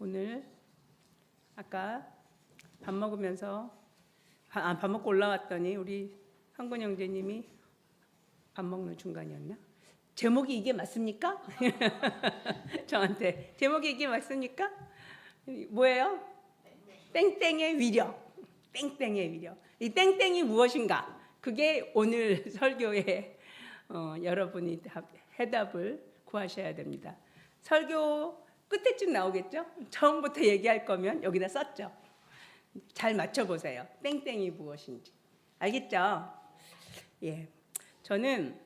오늘 아까 밥 먹으면서 밥 먹고 올라왔더니 우리 성근 형제님이 밥 먹는 중간이었나? 제목이 이게 맞습니까? 저한테 제목이 이게 맞습니까? 뭐예요? 땡땡의 위력. 땡땡의 위력. 이 땡땡이 무엇인가? 그게 오늘 설교에 여러분이 해답을 구하셔야 됩니다. 설교 끝에쯤 나오겠죠? 처음부터 얘기할 거면 여기다 썼죠. 잘 맞춰보세요. 땡땡이 무엇인지. 알겠죠? 예. 저는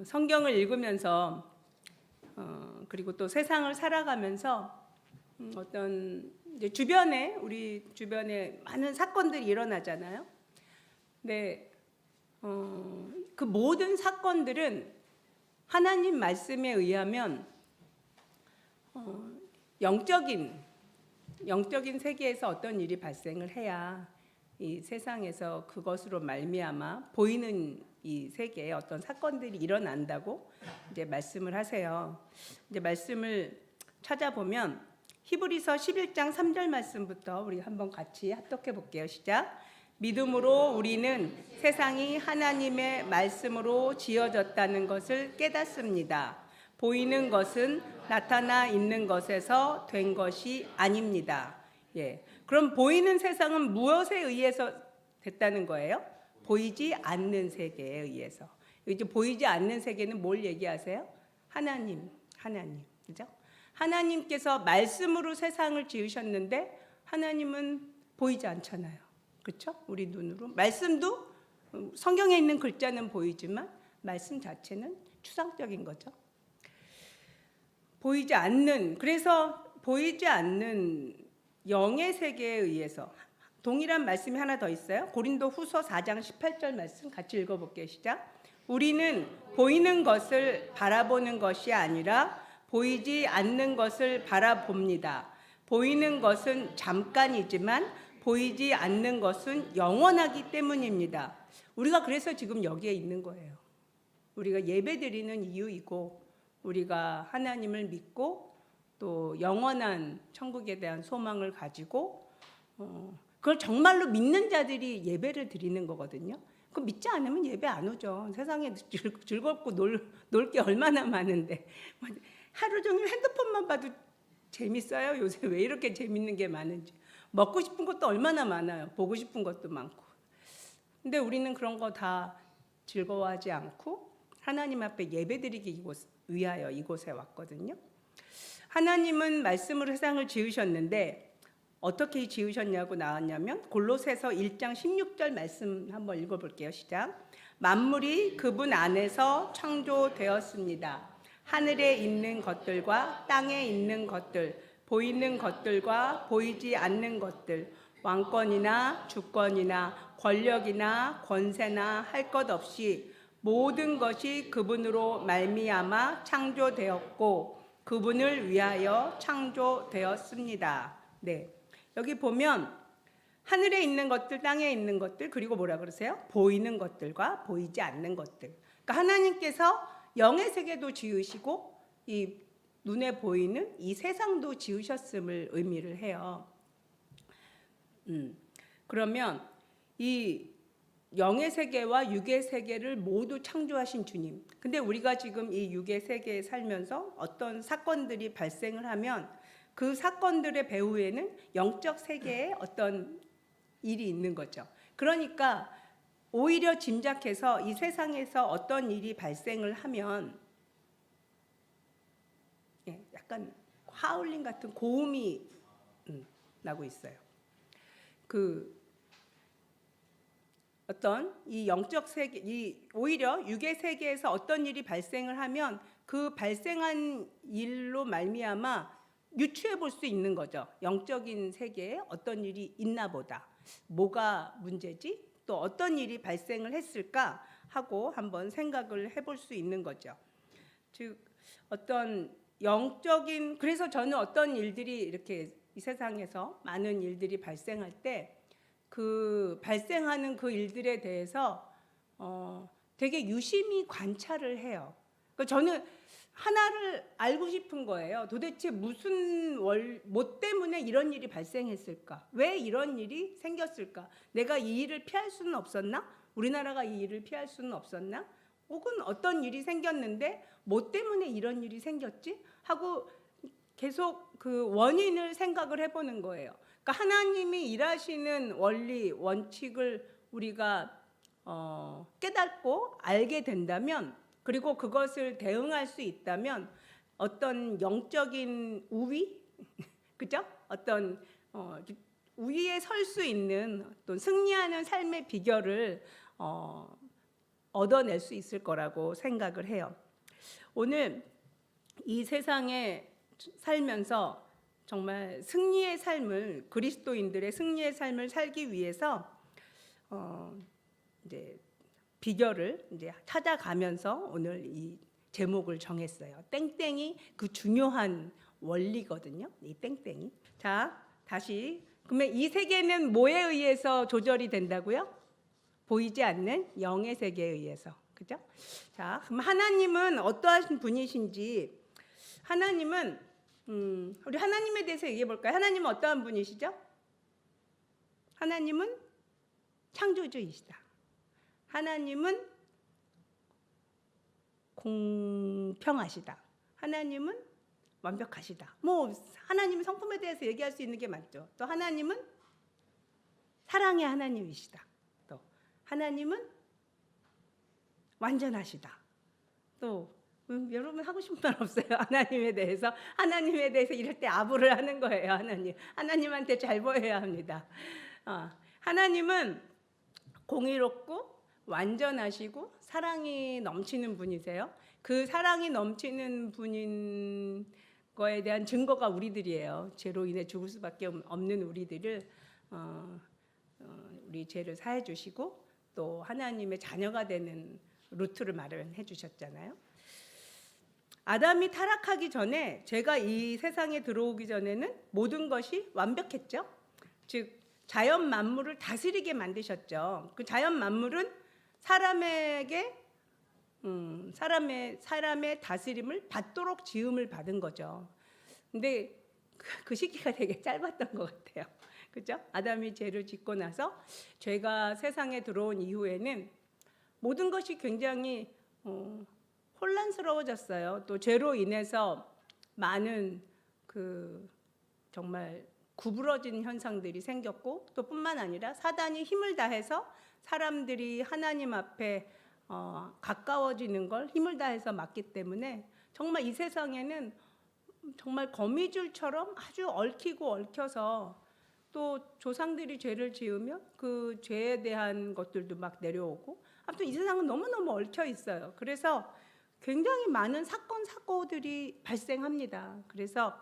성경을 읽으면서 그리고 또 세상을 살아가면서 어떤 이제 우리 주변에 많은 사건들이 일어나잖아요. 근데 그 모든 사건들은 하나님 말씀에 의하면 영적인 세계에서 어떤 일이 발생을 해야 이 세상에서 그것으로 말미암아 보이는 이 세계에 어떤 사건들이 일어난다고 이제 말씀을 하세요. 이제 말씀을 찾아보면 히브리서 11장 3절 말씀부터 우리 한번 같이 합독해 볼게요. 시작. 믿음으로 우리는 세상이 하나님의 말씀으로 지어졌다는 것을 깨닫습니다. 보이는 것은 나타나 있는 것에서 된 것이 아닙니다. 예. 그럼 보이는 세상은 무엇에 의해서 됐다는 거예요? 보이지 않는 세계에 의해서. 이제 보이지 않는 세계는 뭘 얘기하세요? 하나님. 그죠? 하나님께서 말씀으로 세상을 지으셨는데 하나님은 보이지 않잖아요. 그렇죠? 우리 눈으로. 말씀도 성경에 있는 글자는 보이지만 말씀 자체는 추상적인 거죠. 그래서 보이지 않는 영의 세계에 의해서 동일한 말씀이 하나 더 있어요. 고린도 후서 4장 18절 말씀 같이 읽어볼게요. 시작. 우리는 보이는 것을 바라보는 것이 아니라 보이지 않는 것을 바라봅니다. 보이는 것은 잠깐이지만 보이지 않는 것은 영원하기 때문입니다. 우리가 그래서 지금 여기에 있는 거예요. 우리가 예배드리는 이유이고 우리가 하나님을 믿고 또 영원한 천국에 대한 소망을 가지고 그걸 정말로 믿는 자들이 예배를 드리는 거거든요. 그 믿지 않으면 예배 안 오죠. 세상에 즐겁고 놀 게 얼마나 많은데 하루 종일 핸드폰만 봐도 재밌어요. 요새 왜 이렇게 재밌는 게 많은지. 먹고 싶은 것도 얼마나 많아요. 보고 싶은 것도 많고. 근데 우리는 그런 거 다 즐거워하지 않고 하나님 앞에 예배드리기 위하여 이곳에 왔거든요. 하나님은 말씀으로 세상을 지으셨는데 어떻게 지으셨냐고 나왔냐면 골로새서 1장 16절 말씀 한번 읽어볼게요. 시작. 만물이 그분 안에서 창조되었습니다. 하늘에 있는 것들과 땅에 있는 것들, 보이는 것들과 보이지 않는 것들, 왕권이나 주권이나 권력이나 권세나 할 것 없이 모든 것이 그분으로 말미암아 창조되었고 그분을 위하여 창조되었습니다. 네. 여기 보면 하늘에 있는 것들, 땅에 있는 것들, 그리고 뭐라 그러세요? 보이는 것들과 보이지 않는 것들. 그러니까 하나님께서 영의 세계도 지으시고 이 눈에 보이는 이 세상도 지으셨음을 의미를 해요. 그러면 이 영의 세계와 육의 세계를 모두 창조하신 주님. 근데 우리가 지금 이 육의 세계에 살면서 어떤 사건들이 발생을 하면 그 사건들의 배후에는 영적 세계에 어떤 일이 있는 거죠. 그러니까 오히려 짐작해서 이 세상에서 어떤 일이 발생을 하면 약간 하울링 같은 고음이 나고 있어요. 어떤 이 영적 세계, 오히려 육의 세계에서 어떤 일이 발생을 하면 그 발생한 일로 말미암아 유추해 볼 수 있는 거죠. 영적인 세계에 어떤 일이 있나 보다. 뭐가 문제지? 또 어떤 일이 발생을 했을까 하고 한번 생각을 해볼 수 있는 거죠. 즉 어떤 영적인, 그래서 저는 어떤 일들이 이렇게 이 세상에서 많은 일들이 발생할 때 그 발생하는 그 일들에 대해서 되게 유심히 관찰을 해요. 그러니까 저는 하나를 알고 싶은 거예요. 도대체 무슨 뭐 때문에 이런 일이 발생했을까? 왜 이런 일이 생겼을까? 내가 이 일을 피할 수는 없었나? 우리나라가 이 일을 피할 수는 없었나? 혹은 어떤 일이 생겼는데 뭐 때문에 이런 일이 생겼지? 하고 계속 그 원인을 생각을 해보는 거예요. 그러니까 하나님이 일하시는 원리, 원칙을 우리가 깨닫고 알게 된다면, 그리고 그것을 대응할 수 있다면 어떤 영적인 우위, 그죠? 어떤 우위에 설 수 있는 또 승리하는 삶의 비결을 얻어낼 수 있을 거라고 생각을 해요. 오늘 이 세상에 살면서 정말 승리의 삶을, 그리스도인들의 승리의 삶을 살기 위해서 이제 비결을 이제 찾아가면서 오늘 이 제목을 정했어요. 땡땡이 그 중요한 원리거든요. 이 땡땡이. 자, 다시. 그러면 이 세계는 뭐에 의해서 조절이 된다고요? 보이지 않는 영의 세계에 의해서. 그죠? 자, 그럼 하나님은 어떠하신 분이신지, 하나님은 우리 하나님에 대해서 얘기해 볼까요? 하나님은 어떠한 분이시죠? 하나님은 창조주이시다. 하나님은 공평하시다. 하나님은 완벽하시다. 뭐 하나님의 성품에 대해서 얘기할 수 있는 게 많죠. 또 하나님은 사랑의 하나님이시다. 또 하나님은 완전하시다. 또 여러분 하고 싶은 말 없어요? 하나님에 대해서 이럴 때 아부를 하는 거예요. 하나님한테 잘 보여야 합니다. 하나님은 공의롭고 완전하시고 사랑이 넘치는 분이세요. 그 사랑이 넘치는 분인 거에 대한 증거가 우리들이에요. 죄로 인해 죽을 수밖에 없는 우리들을 우리 죄를 사해 주시고 또 하나님의 자녀가 되는 루트를 마련해 주셨잖아요. 아담이 타락하기 전에, 죄가 이 세상에 들어오기 전에는 모든 것이 완벽했죠. 즉 자연 만물을 다스리게 만드셨죠. 그 자연 만물은 사람의 다스림을 받도록 지음을 받은 거죠. 근데 그 시기가 되게 짧았던 것 같아요. 그죠? 아담이 죄를 짓고 나서 죄가 세상에 들어온 이후에는 모든 것이 굉장히 혼란스러워졌어요. 또 죄로 인해서 많은 정말 구부러진 현상들이 생겼고, 또 뿐만 아니라 사단이 힘을 다해서 사람들이 하나님 앞에 가까워지는 걸 힘을 다해서 막기 때문에 정말 이 세상에는 정말 거미줄처럼 아주 얽히고 얽혀서, 또 조상들이 죄를 지으면 그 죄에 대한 것들도 막 내려오고, 아무튼 이 세상은 너무너무 얽혀 있어요. 그래서 굉장히 많은 사건 사고들이 발생합니다. 그래서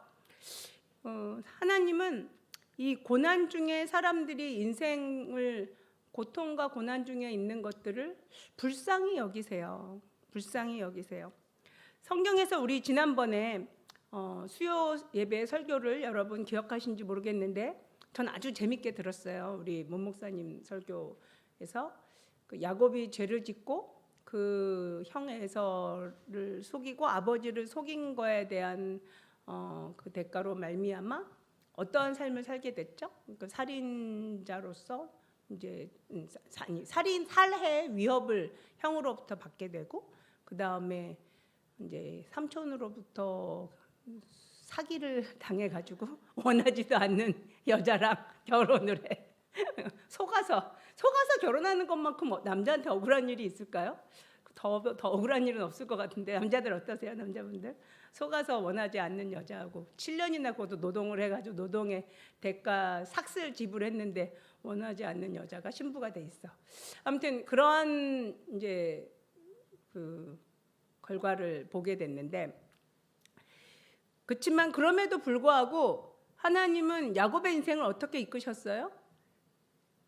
하나님은 이 고난 중에 사람들이 인생을 고통과 고난 중에 있는 것들을 불쌍히 여기세요. 불쌍히 여기세요. 성경에서 우리 지난번에 수요 예배 설교를 여러분 기억하신지 모르겠는데 전 아주 재밌게 들었어요. 우리 문 목사님 설교에서 그 야곱이 죄를 짓고 그 형의 에서를 속이고 아버지를 속인 거에 대한 그 대가로 말미암아 어떠한 삶을 살게 됐죠? 그 살인자로서 이제 살해 위협을 형으로부터 받게 되고, 그 다음에 이제 삼촌으로부터 사기를 당해가지고 원하지도 않는 여자랑 결혼을 해. 속아서 결혼하는 것만큼 남자한테 억울한 일이 있을까요? 더 억울한 일은 없을 것 같은데, 남자들 어떠세요? 남자분들 속아서 원하지 않는 여자하고 7년이나 고도 노동을 해가지고 노동의 대가 삭슬 지불했는데 원하지 않는 여자가 신부가 돼 있어. 아무튼 그러한 이제 그 결과를 보게 됐는데, 그렇지만 그럼에도 불구하고 하나님은 야곱의 인생을 어떻게 이끄셨어요?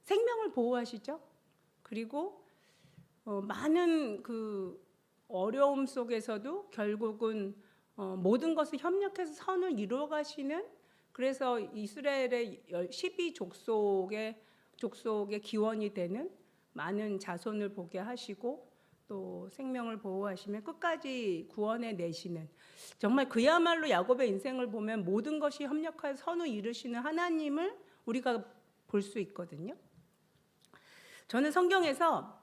생명을 보호하시죠. 그리고 많은 그 어려움 속에서도 결국은 모든 것을 협력해서 선을 이루어 가시는, 그래서 이스라엘의 12족속의 기원이 되는 많은 자손을 보게 하시고, 또 생명을 보호하시며 끝까지 구원해 내시는, 정말 그야말로 야곱의 인생을 보면 모든 것이 협력하여 선을 이루시는 하나님을 우리가 볼 수 있거든요. 저는 성경에서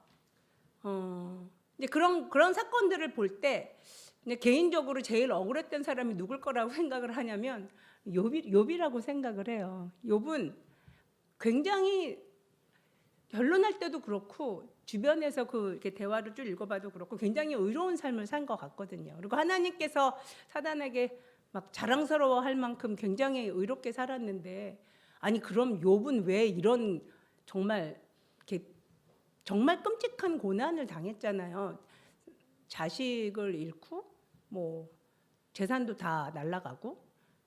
이제 그런 사건들을 볼 때 개인적으로 제일 억울했던 사람이 누굴 거라고 생각을 하냐면 욥이라고 생각을 해요. 욥은 굉장히 결론할 때도 그렇고 주변에서 이렇게 대화를 쭉 읽어봐도 그렇고 굉장히 의로운 삶을 산 것 같거든요. 그리고 하나님께서 사단에게 막 자랑스러워할 만큼 굉장히 의롭게 살았는데, 아니 그럼 욥은 왜 이런 정말 이렇게 정말 끔찍한 고난을 당했잖아요. 자식을 잃고 뭐 재산도 다 날아가고,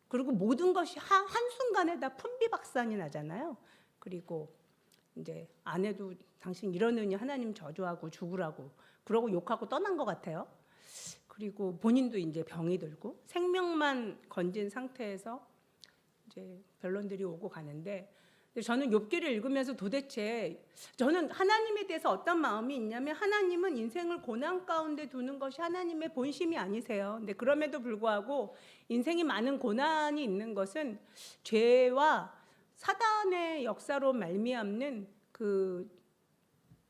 그리고 모든 것이 한순간에 다 풍비박산이 나잖아요. 그리고 이제 아내도 당신 이러느니 하나님 저주하고 죽으라고 그러고 욕하고 떠난 것 같아요. 그리고 본인도 이제 병이 들고 생명만 건진 상태에서 이제 변론들이 오고 가는데, 저는 욥기를 읽으면서 도대체 저는 하나님에 대해서 어떤 마음이 있냐면, 하나님은 인생을 고난 가운데 두는 것이 하나님의 본심이 아니세요. 근데 그럼에도 불구하고 인생이 많은 고난이 있는 것은 죄와 사단의 역사로 말미암는 그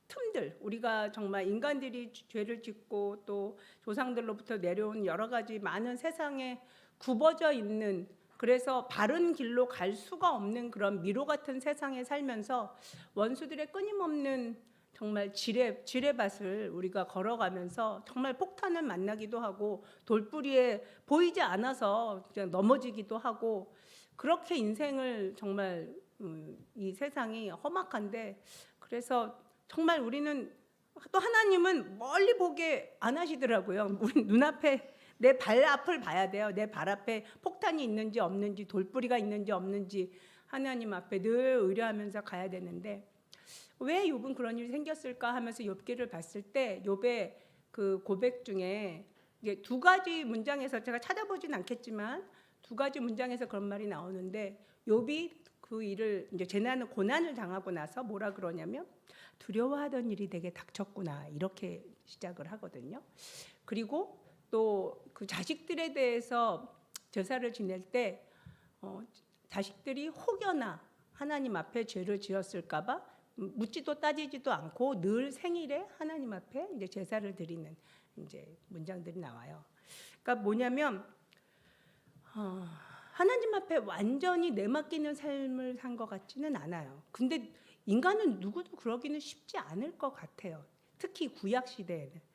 틈들, 우리가 정말 인간들이 죄를 짓고 또 조상들로부터 내려온 여러 가지 많은 세상에 굽어져 있는, 그래서 바른 길로 갈 수가 없는 그런 미로 같은 세상에 살면서 원수들의 끊임없는 정말 지뢰밭을 우리가 걸어가면서 정말 폭탄을 만나기도 하고 돌부리에 보이지 않아서 그냥 넘어지기도 하고, 그렇게 인생을 정말 이 세상이 험악한데, 그래서 정말 우리는 또 하나님은 멀리 보게 안 하시더라고요. 우리 눈앞에 내 발 앞을 봐야 돼요. 내 발 앞에 폭탄이 있는지 없는지, 돌뿌리가 있는지 없는지 하나님 앞에 늘 의뢰하면서 가야 되는데, 왜 욥은 그런 일이 생겼을까 하면서 욥기를 봤을 때 욥의 그 고백 중에 이게 두 가지 문장에서, 제가 찾아보진 않겠지만 두 가지 문장에서 그런 말이 나오는데, 욥이 그 일을 이제 재난을 고난을 당하고 나서 뭐라 그러냐면 두려워하던 일이 내게 닥쳤구나, 이렇게 시작을 하거든요. 그리고 또 그 자식들에 대해서 제사를 지낼 때 자식들이 혹여나 하나님 앞에 죄를 지었을까봐 묻지도 따지지도 않고 늘 생일에 하나님 앞에 이제 제사를 드리는 이제 문장들이 나와요. 그러니까 뭐냐면 하나님 앞에 완전히 내맡기는 삶을 산 것 같지는 않아요. 근데 인간은 누구도 그러기는 쉽지 않을 것 같아요. 특히 구약 시대에는.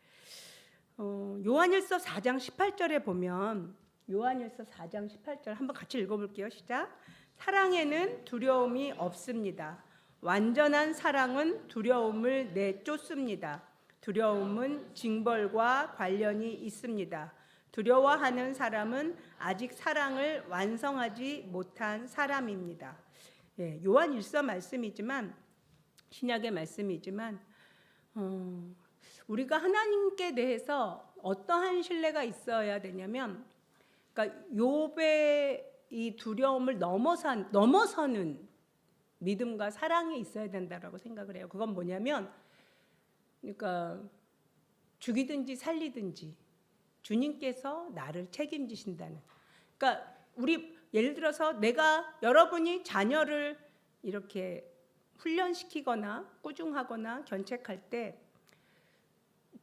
요한일서 4장 18절에 보면, 요한일서 4장 18절 한번 같이 읽어볼게요. 시작. 사랑에는 두려움이 없습니다. 완전한 사랑은 두려움을 내쫓습니다. 두려움은 징벌과 관련이 있습니다. 두려워하는 사람은 아직 사랑을 완성하지 못한 사람입니다. 예, 요한일서 말씀이지만, 신약의 말씀이지만 우리가 하나님께 대해서 어떠한 신뢰가 있어야 되냐면, 그러니까 욥의 이 두려움을 넘어서는 믿음과 사랑이 있어야 된다라고 생각을 해요. 그건 뭐냐면, 그러니까 죽이든지 살리든지 주님께서 나를 책임지신다는. 그러니까 우리 예를 들어서 여러분이 자녀를 이렇게 훈련시키거나 꾸중하거나 견책할 때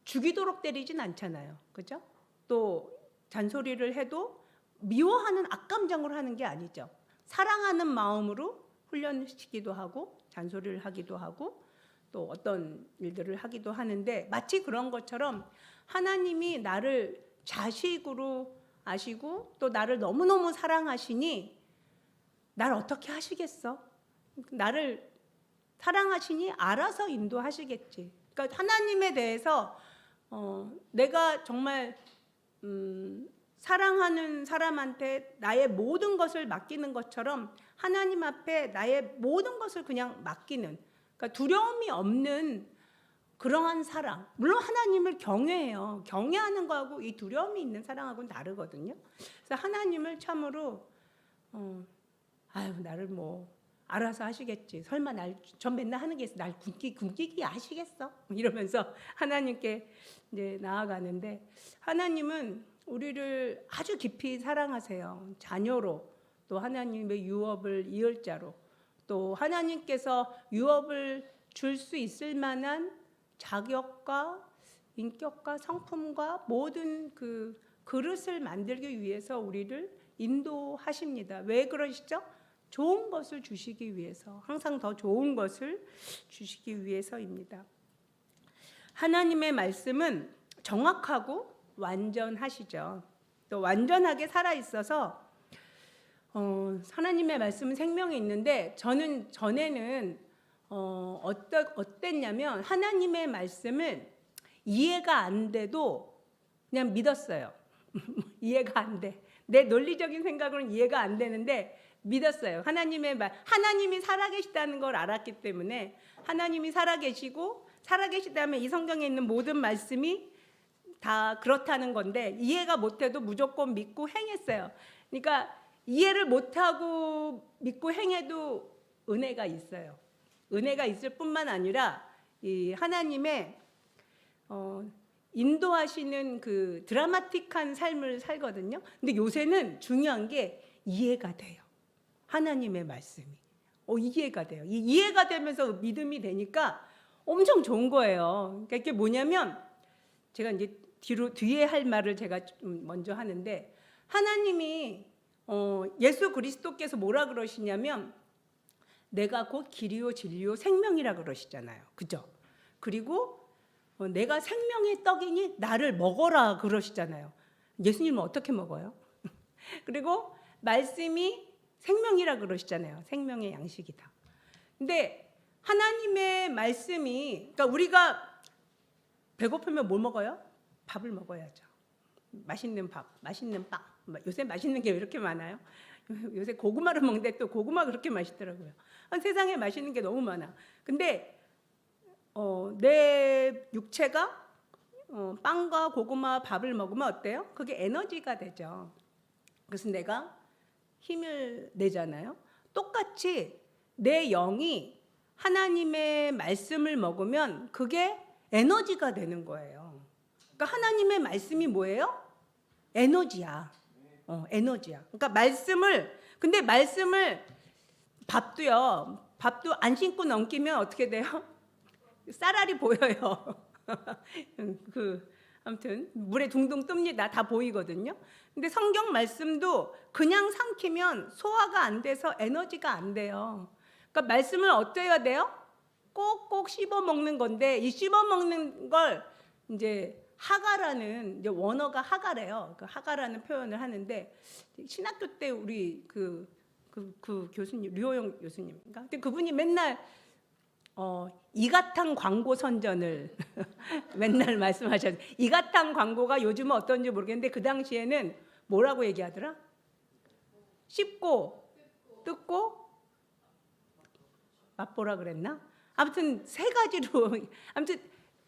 죽이도록 때리진 않잖아요. 그죠? 또 잔소리를 해도 미워하는 악감정으로 하는 게 아니죠. 사랑하는 마음으로 훈련시키기도 하고 잔소리를 하기도 하고 또 어떤 일들을 하기도 하는데, 마치 그런 것처럼 하나님이 나를 자식으로 아시고 또 나를 너무너무 사랑하시니 나를 어떻게 하시겠어? 나를 사랑하시니 알아서 인도하시겠지. 그러니까 하나님에 대해서 내가 정말 사랑하는 사람한테 나의 모든 것을 맡기는 것처럼 하나님 앞에 나의 모든 것을 그냥 맡기는, 그러니까 두려움이 없는 그러한 사랑. 물론 하나님을 경외해요. 경외하는 거하고 이 두려움이 있는 사랑하고는 다르거든요. 그래서 하나님을 참으로 나를 뭐 알아서 하시겠지. 설마 전 맨날 하는 게 있어. 날 굶기기 아시겠어? 이러면서 하나님께 이제 나아가는데, 하나님은 우리를 아주 깊이 사랑하세요. 자녀로, 또 하나님의 유업을 이을 자로, 또 하나님께서 유업을 줄 수 있을 만한 자격과 인격과 성품과 모든 그 그릇을 만들기 위해서 우리를 인도하십니다. 왜 그러시죠? 좋은 것을 주시기 위해서, 항상 더 좋은 것을 주시기 위해서입니다. 하나님의 말씀은 정확하고 완전하시죠. 또 완전하게 살아있어서 하나님의 말씀은 생명이 있는데, 저는 전에는 어땠냐면 하나님의 말씀을 이해가 안 돼도 그냥 믿었어요. 이해가 안 돼. 내 논리적인 생각으로는 이해가 안 되는데 믿었어요. 하나님의 말, 하나님이 살아계시다는 걸 알았기 때문에, 하나님이 살아계시다면 이 성경에 있는 모든 말씀이 다 그렇다는 건데, 이해가 못해도 무조건 믿고 행했어요. 그러니까 이해를 못하고 믿고 행해도 은혜가 있어요. 은혜가 있을 뿐만 아니라 이 하나님의 인도하시는 그 드라마틱한 삶을 살거든요. 근데 요새는 중요한 게 이해가 돼요. 하나님의 말씀이 이해가 돼요. 이해가 되면서 믿음이 되니까 엄청 좋은 거예요. 그러니까 이게 뭐냐면, 제가 이제 뒤에 할 말을 제가 좀 먼저 하는데, 하나님이 예수 그리스도께서 뭐라 그러시냐면, 내가 곧 길이요 진리요 생명이라 그러시잖아요. 그죠? 그리고 내가 생명의 떡이니 나를 먹어라 그러시잖아요. 예수님은 어떻게 먹어요? 그리고 말씀이 생명이라 그러시잖아요. 생명의 양식이다. 근데 하나님의 말씀이, 그러니까 우리가 배고프면 뭘 먹어요? 밥을 먹어야죠. 맛있는 밥, 맛있는 빵. 요새 맛있는 게 왜 이렇게 많아요? 요새 고구마를 먹는데 또 고구마가 그렇게 맛있더라고요. 세상에 맛있는 게 너무 많아. 근데 내 육체가 빵과 고구마, 밥을 먹으면 어때요? 그게 에너지가 되죠. 그래서 내가 힘을 내잖아요. 똑같이 내 영이 하나님의 말씀을 먹으면 그게 에너지가 되는 거예요. 그러니까 하나님의 말씀이 뭐예요? 에너지야. 에너지야. 그러니까 근데 말씀을, 밥도 안 신고 넘기면 어떻게 돼요? 쌀알이 보여요. 아무튼 물에 둥둥 뜹니다. 다 보이거든요. 근데 성경 말씀도 그냥 삼키면 소화가 안 돼서 에너지가 안 돼요. 그러니까 말씀을 어때야 돼요? 꼭꼭 씹어 먹는 건데, 이 씹어 먹는 걸 이제 하가라는, 이제 원어가 하가래요. 그 하가라는 표현을 하는데, 신학교 때 우리 그 교수님, 류호영 교수님인가? 근데 그분이 맨날 이가탕 광고 선전을 맨날 말씀하셨어요. 이가탕 광고가 요즘은 어떤지 모르겠는데, 그 당시에는 뭐라고 얘기하더라? 씹고 뜯고 맛보라 그랬나? 아무튼 세 가지로, 아무튼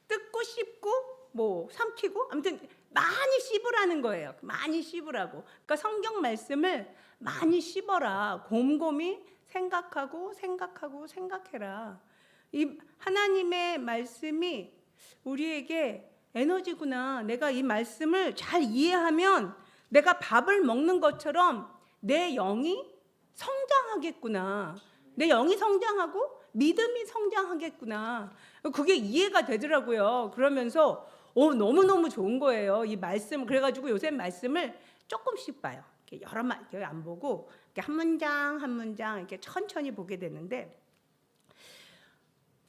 뜯고 씹고 뭐 삼키고, 아무튼 많이 씹으라는 거예요. 많이 씹으라고. 그러니까 성경 말씀을 많이 씹어라. 곰곰이 생각해라. 이 하나님의 말씀이 우리에게 에너지구나. 내가 이 말씀을 잘 이해하면 내가 밥을 먹는 것처럼 내 영이 성장하겠구나. 내 영이 성장하고 믿음이 성장하겠구나. 그게 이해가 되더라고요. 그러면서 너무너무 좋은 거예요. 이 말씀. 그래가지고 요새 말씀을 조금씩 봐요. 이렇게 여러 말 안 보고 이렇게 한 문장 한 문장 이렇게 천천히 보게 되는데,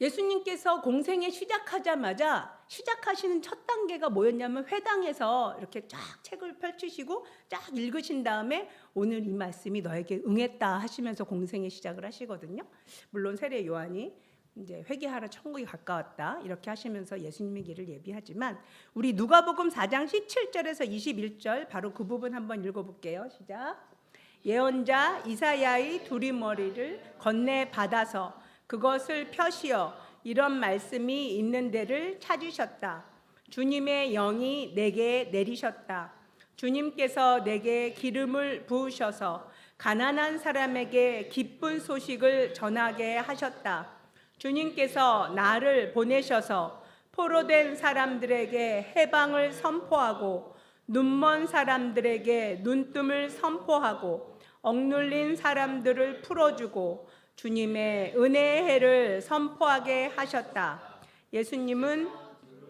예수님께서 공생에 시작하시는 첫 단계가 뭐였냐면, 회당에서 이렇게 쫙 책을 펼치시고 쫙 읽으신 다음에 오늘 이 말씀이 너에게 응했다 하시면서 공생의 시작을 하시거든요. 물론 세례 요한이 이제 회개하라 천국이 가까웠다 이렇게 하시면서 예수님의 길을 예비하지만, 우리 누가복음 4장 17절에서 21절 바로 그 부분 한번 읽어볼게요. 시작. 예언자 이사야의 두리머리를 건네 받아서 그것을 펴시어 이런 말씀이 있는 데를 찾으셨다. 주님의 영이 내게 내리셨다. 주님께서 내게 기름을 부으셔서 가난한 사람에게 기쁜 소식을 전하게 하셨다. 주님께서 나를 보내셔서 포로된 사람들에게 해방을 선포하고 눈먼 사람들에게 눈뜸을 선포하고 억눌린 사람들을 풀어주고 주님의 은혜의 해를 선포하게 하셨다. 예수님은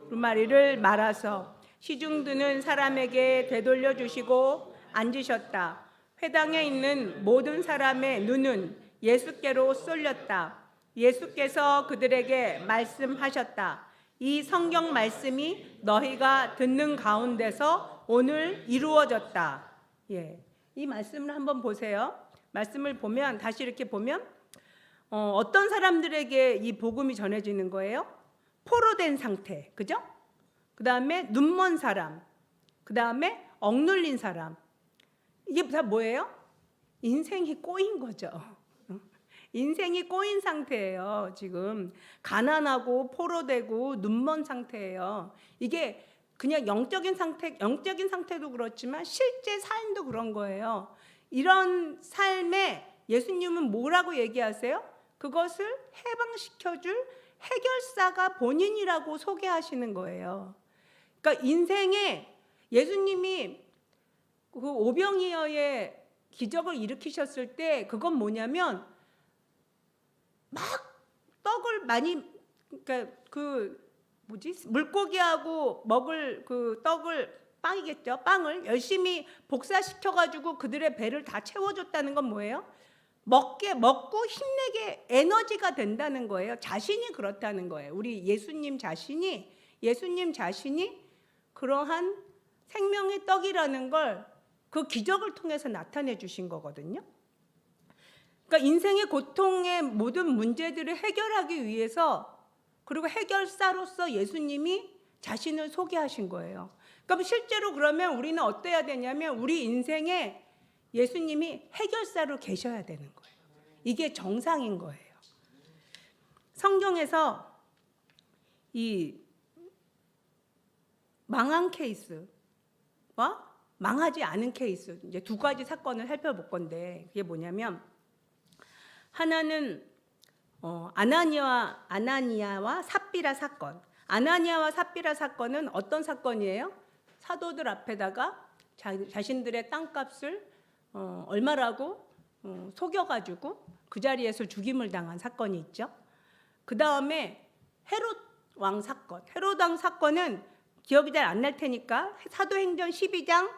두루마리를 말아서 시중 드는 사람에게 되돌려 주시고 앉으셨다. 회당에 있는 모든 사람의 눈은 예수께로 쏠렸다. 예수께서 그들에게 말씀하셨다. 이 성경 말씀이 너희가 듣는 가운데서 오늘 이루어졌다. 이 말씀을 한번 보세요. 말씀을 보면 다시 이렇게 보면 어떤 사람들에게 이 복음이 전해지는 거예요? 포로된 상태, 그죠? 그 다음에 눈먼 사람, 그 다음에 억눌린 사람. 이게 다 뭐예요? 인생이 꼬인 거죠. 인생이 꼬인 상태예요. 지금 가난하고 포로되고 눈먼 상태예요. 이게 그냥 영적인 상태도 그렇지만 실제 삶도 그런 거예요. 이런 삶에 예수님은 뭐라고 얘기하세요? 그것을 해방시켜줄 해결사가 본인이라고 소개하시는 거예요. 그러니까 인생에 예수님이 그 오병이어의 기적을 일으키셨을 때 그건 뭐냐면 막 떡을 많이, 그러니까 물고기하고 먹을 그 떡을, 빵이겠죠, 빵을 열심히 복사시켜가지고 그들의 배를 다 채워줬다는 건 뭐예요? 먹고 힘내게 에너지가 된다는 거예요. 자신이 그렇다는 거예요. 우리 예수님 자신이 그러한 생명의 떡이라는 걸 그 기적을 통해서 나타내 주신 거거든요. 그러니까 인생의 고통의 모든 문제들을 해결하기 위해서, 그리고 해결사로서 예수님이 자신을 소개하신 거예요. 그럼 실제로 그러면 우리는 어때야 되냐면 우리 인생에 예수님이 해결사로 계셔야 되는 거예요. 이게 정상인 거예요. 성경에서 이 망한 케이스와 망하지 않은 케이스, 이제 두 가지 사건을 살펴볼 건데, 그게 뭐냐면 하나는 아나니아와 삽비라 사건. 아나니아와 삽비라 사건은 어떤 사건이에요? 사도들 앞에다가 자신들의 땅값을 얼마라고 속여가지고 그 자리에서 죽임을 당한 사건이 있죠. 그 다음에 헤롯 왕 사건. 헤롯 왕 사건은 기억이 잘 안 날 테니까 사도행전 12장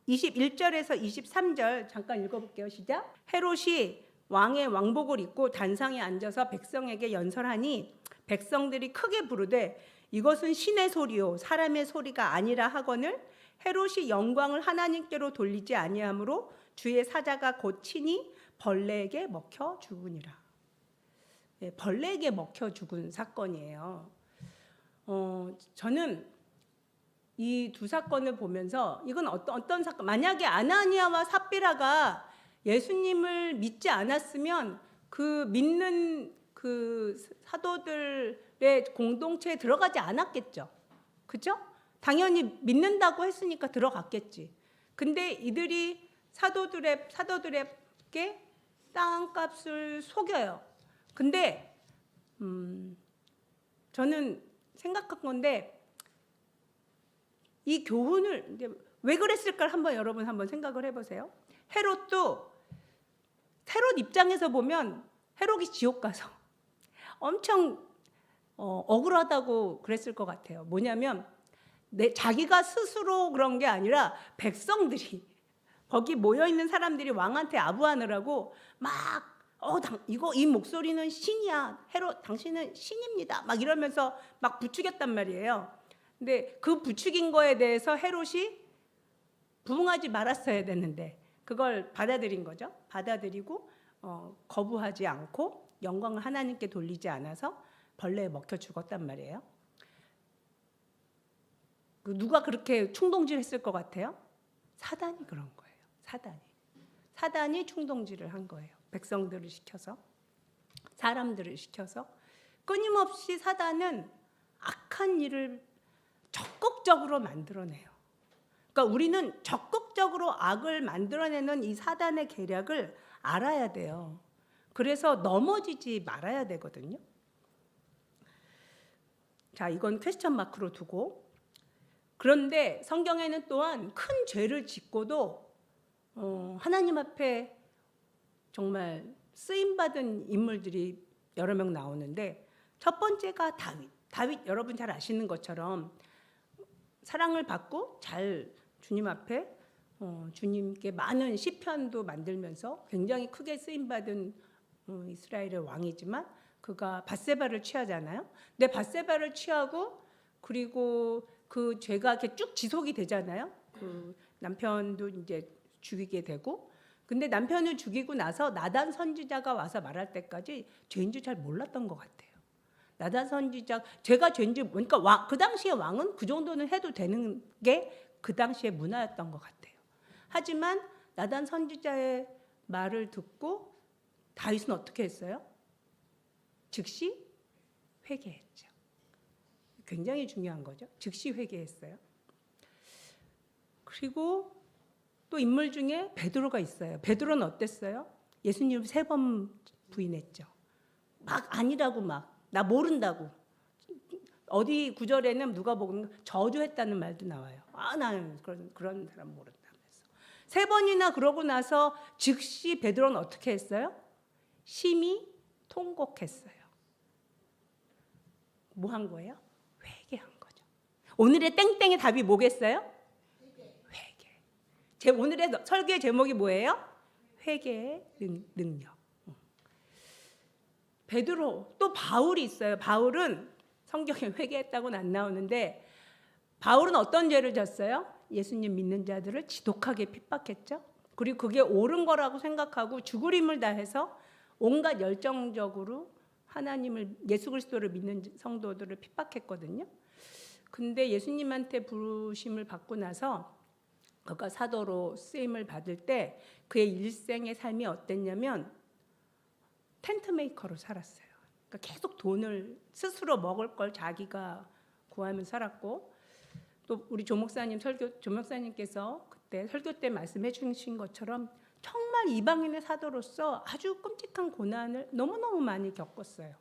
21절에서 23절 잠깐 읽어볼게요. 시작. 헤롯이 왕의 왕복을 입고 단상에 앉아서 백성에게 연설하니 백성들이 크게 부르되 이것은 신의 소리요 사람의 소리가 아니라 하거늘 헤롯이 영광을 하나님께로 돌리지 아니하므로 주의 사자가 곧 친히 벌레에게 먹혀 죽으니라. 벌레에게 먹혀 죽은 사건이에요. 저는 이 두 사건을 보면서 이건 어떤 사건? 만약에 아나니아와 삽비라가 예수님을 믿지 않았으면 그 믿는 그 사도들의 공동체에 들어가지 않았겠죠. 그죠? 당연히 믿는다고 했으니까 들어갔겠지. 근데 이들이 사도들에게 땅값을 속여요. 근데 저는 생각한 건데 이 교훈을 왜 그랬을까 한번 여러분 한번 생각을 해보세요. 헤롯 입장에서 보면 헤롯이 지옥 가서 엄청 억울하다고 그랬을 것 같아요. 뭐냐면 자기가 스스로 그런 게 아니라 백성들이 거기 모여 있는 사람들이 왕한테 아부하느라고 막 이 목소리는 신이야. 헤롯 당신은 신입니다. 막 이러면서 막 부추겼단 말이에요. 근데 그 부추긴 거에 대해서 헤롯이 부응하지 말았어야 되는데 그걸 받아들인 거죠. 받아들이고 거부하지 않고 영광을 하나님께 돌리지 않아서 벌레에 먹혀 죽었단 말이에요. 누가 그렇게 충동질했을 것 같아요? 사단이 그런 거예요. 사단이 충동질을 한 거예요. 백성들을 시켜서, 사람들을 시켜서. 끊임없이 사단은 악한 일을 적극적으로 만들어내요. 그러니까 우리는 적극적으로 악을 만들어내는 이 사단의 계략을 알아야 돼요. 그래서 넘어지지 말아야 되거든요. 자, 이건 퀘스천 마크로 두고, 그런데 성경에는 또한 큰 죄를 짓고도 하나님 앞에 정말 쓰임받은 인물들이 여러 명 나오는데, 첫 번째가 다윗. 다윗 여러분 잘 아시는 것처럼 사랑을 받고 잘 주님 앞에 주님께 많은 시편도 만들면서 굉장히 크게 쓰임받은 이스라엘의 왕이지만, 그가 밧세바를 취하잖아요. 근데 밧세바를 취하고 그리고 그 죄가 이렇게 쭉 지속이 되잖아요. 그 남편도 이제 죽이게 되고, 근데 남편을 죽이고 나서 나단 선지자가 와서 말할 때까지 죄인 줄 잘 몰랐던 것 같아요. 나단 선지자 죄가 죄인지, 그러니까 그 당시에 왕은 그 정도는 해도 되는 게 그 당시의 문화였던 것 같아요. 하지만 나단 선지자의 말을 듣고 다윗은 어떻게 했어요? 즉시 회개했죠. 굉장히 중요한 거죠. 즉시 회개했어요. 그리고 또 인물 중에 베드로가 있어요. 베드로는 어땠어요? 예수님 3번 부인했죠. 막 아니라고, 막 나 모른다고. 어디 구절에는 누가복음 저주했다는 말도 나와요. 나는 그런 사람 모른다면서. 3번이나 그러고 나서 즉시 베드로는 어떻게 했어요? 심히 통곡했어요. 뭐 한 거예요? 회개한 거죠. 오늘의 땡땡의 답이 뭐겠어요? 회개. 제 오늘의 설교의 제목이 뭐예요? 회개의 능력. 베드로, 또 바울이 있어요. 바울은 성경에 회개했다고는 안 나오는데, 바울은 어떤 죄를 졌어요? 예수님 믿는 자들을 지독하게 핍박했죠. 그리고 그게 옳은 거라고 생각하고 죽을 힘을 다해서 온갖 열정적으로 하나님을, 예수 그리스도를 믿는 성도들을 핍박했거든요. 근데 예수님한테 부르심을 받고 나서 그가 사도로 쓰임을 받을 때 그의 일생의 삶이 어땠냐면 텐트 메이커로 살았어요. 그러니까 계속 돈을 스스로 먹을 걸 자기가 구하면서 살았고, 또 우리 조 목사님께서 그때 설교 때 말씀해 주신 것처럼 정말 이방인의 사도로서 아주 끔찍한 고난을 너무너무 많이 겪었어요.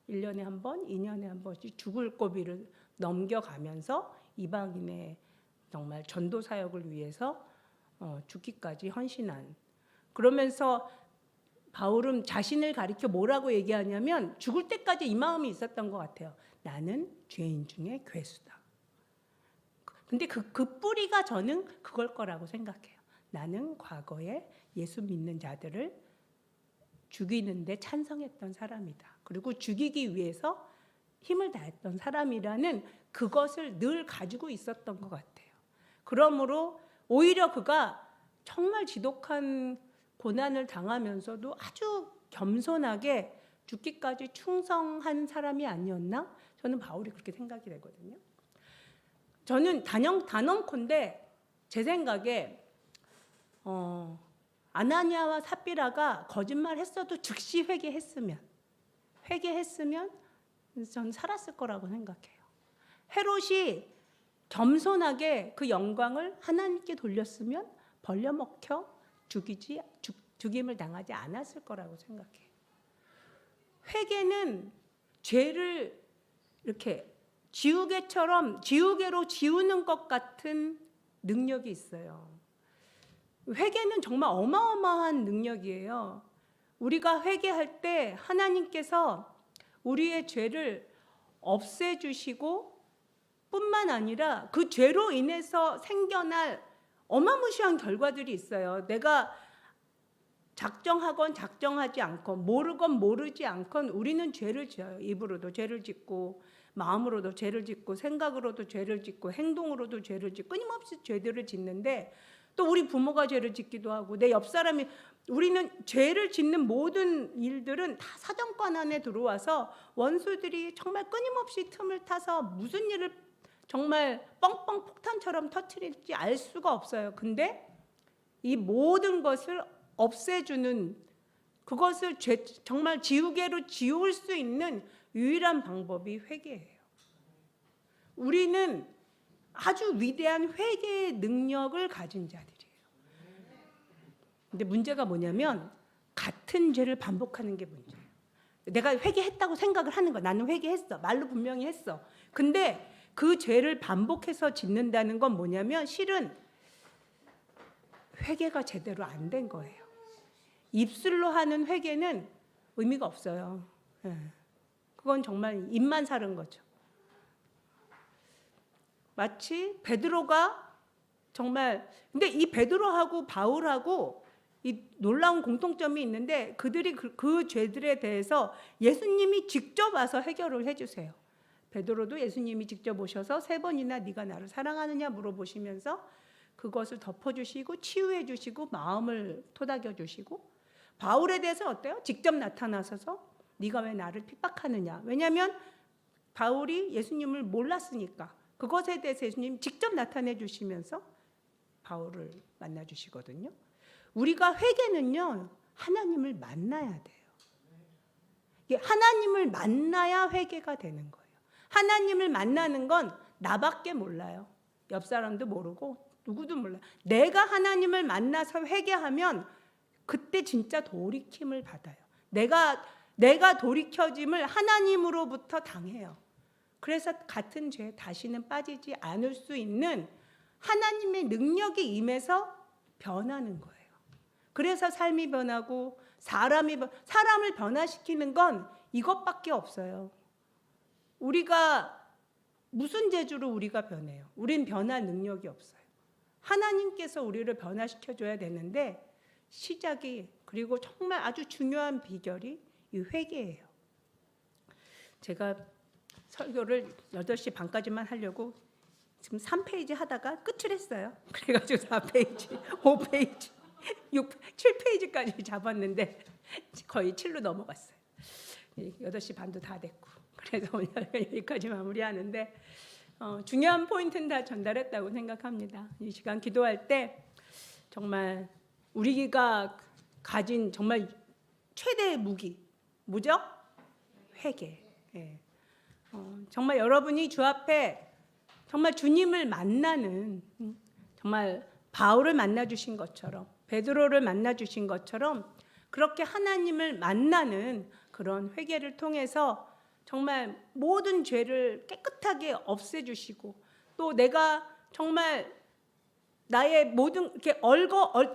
1년에 한 번, 2년에 한 번씩 죽을 고비를 넘겨가면서 이방인의 정말 전도 사역을 위해서 죽기까지 헌신한. 그러면서 바울은 자신을 가리켜 뭐라고 얘기하냐면 죽을 때까지 이 마음이 있었던 것 같아요. 나는 죄인 중에 괴수다. 근데 그 뿌리가 저는 그걸 거라고 생각해요. 나는 과거에 예수 믿는 자들을 죽이는데 찬성했던 사람이다. 그리고 죽이기 위해서 힘을 다했던 사람이라는 그것을 늘 가지고 있었던 것 같아요. 그러므로 오히려 그가 정말 지독한 고난을 당하면서도 아주 겸손하게 죽기까지 충성한 사람이 아니었나? 저는 바울이 그렇게 생각이 되거든요. 저는 단언컨대 제 생각에 아나니아와 삽비라가 거짓말했어도 즉시 회개했으면 저는 살았을 거라고 생각해요. 헤롯이 겸손하게 그 영광을 하나님께 돌렸으면 벌려먹혀 죽임을 당하지 않았을 거라고 생각해요. 회개는 죄를 이렇게 지우개로 지우는 것 같은 능력이 있어요. 회개는 정말 어마어마한 능력이에요. 우리가 회개할 때 하나님께서 우리의 죄를 없애주시고 뿐만 아니라 그 죄로 인해서 생겨날 어마무시한 결과들이 있어요. 내가 작정하건 작정하지 않건, 모르건 모르지 않건 우리는 죄를 지어요. 입으로도 죄를 짓고, 마음으로도 죄를 짓고, 생각으로도 죄를 짓고, 행동으로도 죄를 짓고, 끊임없이 죄들을 짓는데, 또 우리 부모가 죄를 짓기도 하고, 내 옆 사람이, 우리는 죄를 짓는 모든 일들은 다 사정권 안에 들어와서 원수들이 정말 끊임없이 틈을 타서 무슨 일을 정말 뻥뻥 폭탄처럼 터뜨릴지 알 수가 없어요. 근데 이 모든 것을 없애주는, 그것을 정말 지우개로 지울 수 있는 유일한 방법이 회개예요. 우리는 아주 위대한 회개의 능력을 가진 자들이에요. 근데 문제가 뭐냐면 같은 죄를 반복하는 게 문제예요. 내가 회개했다고 생각을 하는 거야. 나는 회개했어. 말로 분명히 했어. 근데 그 죄를 반복해서 짓는다는 건 뭐냐면 실은 회개가 제대로 안 된 거예요. 입술로 하는 회개는 의미가 없어요. 그건 정말 입만 사는 거죠. 마치 베드로가 정말, 근데 이 베드로하고 바울하고 이 놀라운 공통점이 있는데 그들이 그 죄들에 대해서 예수님이 직접 와서 해결을 해주세요. 베드로도 예수님이 직접 오셔서 3번이나 네가 나를 사랑하느냐 물어보시면서 그것을 덮어주시고 치유해주시고 마음을 토닥여주시고, 바울에 대해서 어때요? 직접 나타나셔서 네가 왜 나를 핍박하느냐. 왜냐하면 바울이 예수님을 몰랐으니까 그것에 대해서 예수님 직접 나타내 주시면서 바울을 만나 주시거든요. 우리가 회개는요, 하나님을 만나야 돼요. 하나님을 만나야 회개가 되는 거예요. 하나님을 만나는 건 나밖에 몰라요. 옆 사람도 모르고 누구도 몰라요. 내가 하나님을 만나서 회개하면 그때 진짜 돌이킴을 받아요. 내가 돌이켜짐을 하나님으로부터 당해요. 그래서 같은 죄에 다시는 빠지지 않을 수 있는 하나님의 능력이 임해서 변하는 거예요. 그래서 삶이 변하고 사람을 변화시키는 건 이것밖에 없어요. 우리가 무슨 재주로 우리가 변해요? 우린 변할 능력이 없어요. 하나님께서 우리를 변화시켜줘야 되는데 시작이, 그리고 정말 아주 중요한 비결이 이 회개예요. 제가 설교를 8시 반까지만 하려고 지금 3페이지 하다가 끝을 했어요. 그래가지고 4페이지, 5페이지, 7페이지까지 잡았는데 거의 7로 넘어갔어요. 8시 반도 다 됐고. 그래서 오늘 여기까지 마무리하는데 중요한 포인트는 다 전달했다고 생각합니다. 이 시간 기도할 때 정말 우리가 가진 정말 최대의 무기, 뭐죠? 회개. 예. 정말 여러분이 주 앞에 정말 주님을 만나는, 정말 바울을 만나 주신 것처럼, 베드로를 만나 주신 것처럼 그렇게 하나님을 만나는 그런 회개를 통해서 정말 모든 죄를 깨끗하게 없애주시고, 또 내가 정말 나의 모든 이렇게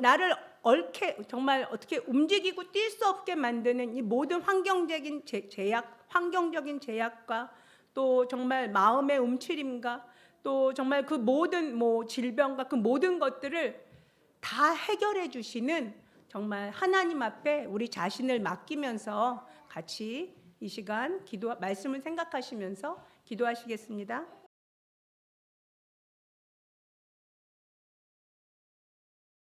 나를 얽게 정말 어떻게 움직이고 뛸 수 없게 만드는 이 모든 환경적인 제약과 또 정말 마음의 움츠림과 또 정말 그 모든 질병과 그 모든 것들을 다 해결해 주시는 정말 하나님 앞에 우리 자신을 맡기면서 같이 이 시간 말씀을 생각하시면서 기도하시겠습니다.